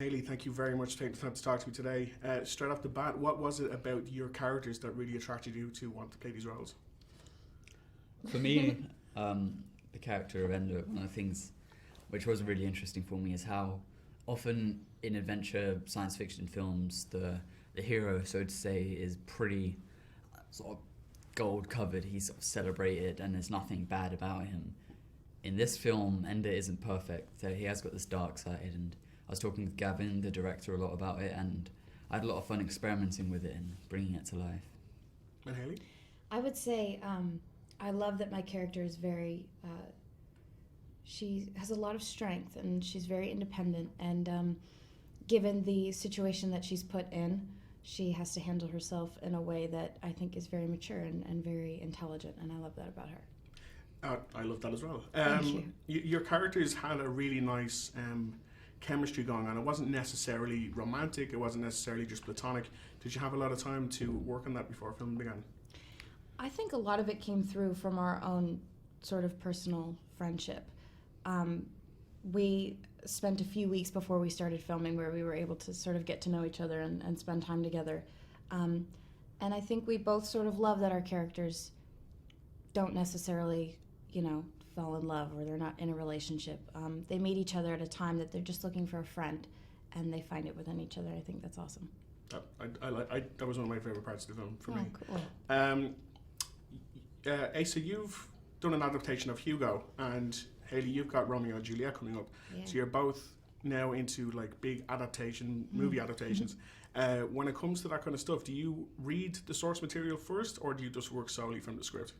Hailee, thank you very much for taking the time to talk to me today. Straight off the bat, what was it about your characters that really attracted you to want to play these roles? For me, the character of Ender, one of the things which was really interesting for me is how often in adventure science fiction films, the hero, so to say, is pretty sort of gold covered. He's sort of celebrated and there's nothing bad about him. In this film, Ender isn't perfect. So he has got this dark side, and I was talking with Gavin, the director, a lot about it, and I had a lot of fun experimenting with it and bringing it to life. And Hailee? I would say I love that my character is very, she has a lot of strength and she's very independent, and given the situation that she's put in, she has to handle herself in a way that I think is very mature and very intelligent, and I love that about her. I love that as well. Thank you. Your characters had a really nice chemistry going on. It wasn't necessarily romantic, it wasn't necessarily just platonic. Did you have a lot of time to work on that before film began? I think a lot of it came through from our own sort of personal friendship. We spent a few weeks before we started filming where we were able to sort of get to know each other and spend time together. And I think we both sort of love that our characters don't necessarily, fall in love, or they're not in a relationship. They meet each other at a time that they're just looking for a friend, and they find it within each other. I think that's awesome. That was one of my favourite parts of the film for me. Cool. Asa, you've done an adaptation of Hugo, and Hailee, you've got Romeo and Juliet coming up. Yeah. So you're both now into like big movie adaptations. When it comes to that kind of stuff, do you read the source material first, or do you just work solely from the script?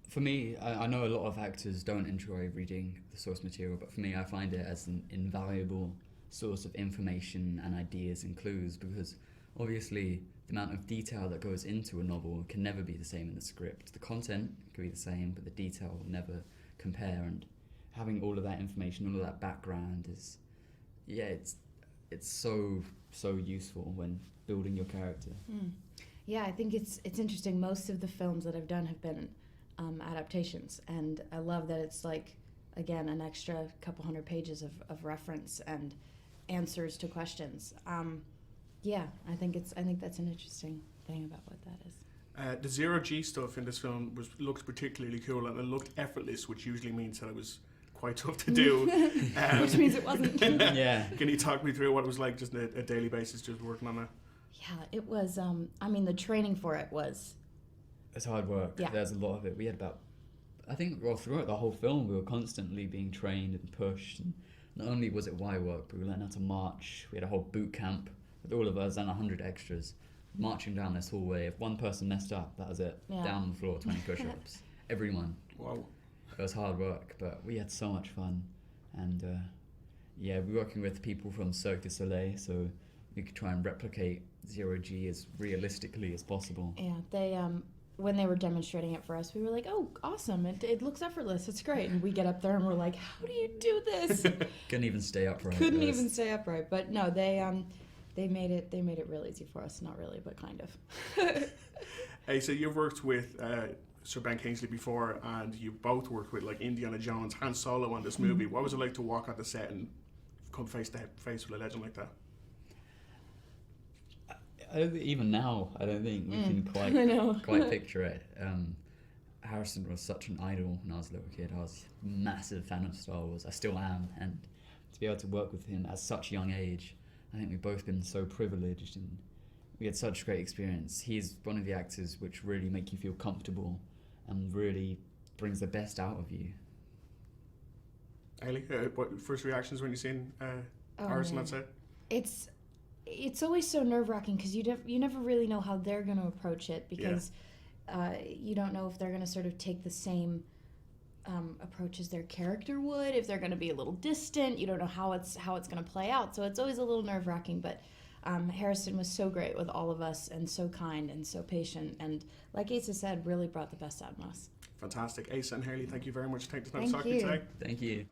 For me, I know a lot of actors don't enjoy reading the source material, but for me, I find it as an invaluable source of information and ideas and clues, because obviously the amount of detail that goes into a novel can never be the same in the script. The content can be the same, but the detail will never compare, and having all of that information, all of that background is, it's so useful when building your character. Yeah, I think it's interesting. Most of the films that I've done have been adaptations, and I love that it's like, again, an extra couple hundred pages of reference and answers to questions. Yeah, I think that's an interesting thing about what that is. The zero-G stuff in this film looked particularly cool, and it looked effortless, which usually means that it was quite tough to do. Which means it wasn't. Yeah. Can you talk me through what it was like just on a daily basis, just working on that? Yeah, it was, the training for it was... It's hard work. Yeah. There's a lot of it. We had throughout the whole film, we were constantly being trained and pushed. And not only was it Y work, but we learned how to march. We had a whole boot camp with all of us and 100 extras marching down this hallway. If one person messed up, that was it. Yeah. Down on the floor, 20 push-ups. Everyone. Wow. It was hard work, but we had so much fun. And we're working with people from Cirque du Soleil, so we could try and replicate zero-G as realistically as possible. Yeah, they... when they were demonstrating it for us, we were like, oh, awesome, it looks effortless, it's great. And we get up there and we're like, how do you do this? Couldn't even stay upright. But no, they made it real easy for us. Not really, but kind of. Hey, so you've worked with Sir Ben Kingsley before, and you both worked with like Indiana Jones, Han Solo on this movie. What was it like to walk on the set and come face to face with a legend like that? Even now, I don't think we can quite picture it. Harrison was such an idol when I was a little kid. I was a massive fan of Star Wars. I still am, and to be able to work with him at such a young age, I think we've both been so privileged, and we had such great experience. He's one of the actors which really make you feel comfortable and really brings the best out of you. Hailee, what first reactions when you seen Harrison on set? It's always so nerve-wracking because you never really know how they're going to approach it, because you don't know if they're going to sort of take the same approach as their character would, if they're going to be a little distant. You don't know how it's going to play out, so it's always a little nerve-wracking. But Harrison was so great with all of us, and so kind and so patient, and like Asa said, really brought the best out of us. Fantastic. Asa and Hailee, thank you very much for taking the time Thank to talk to me you. today. Thank you.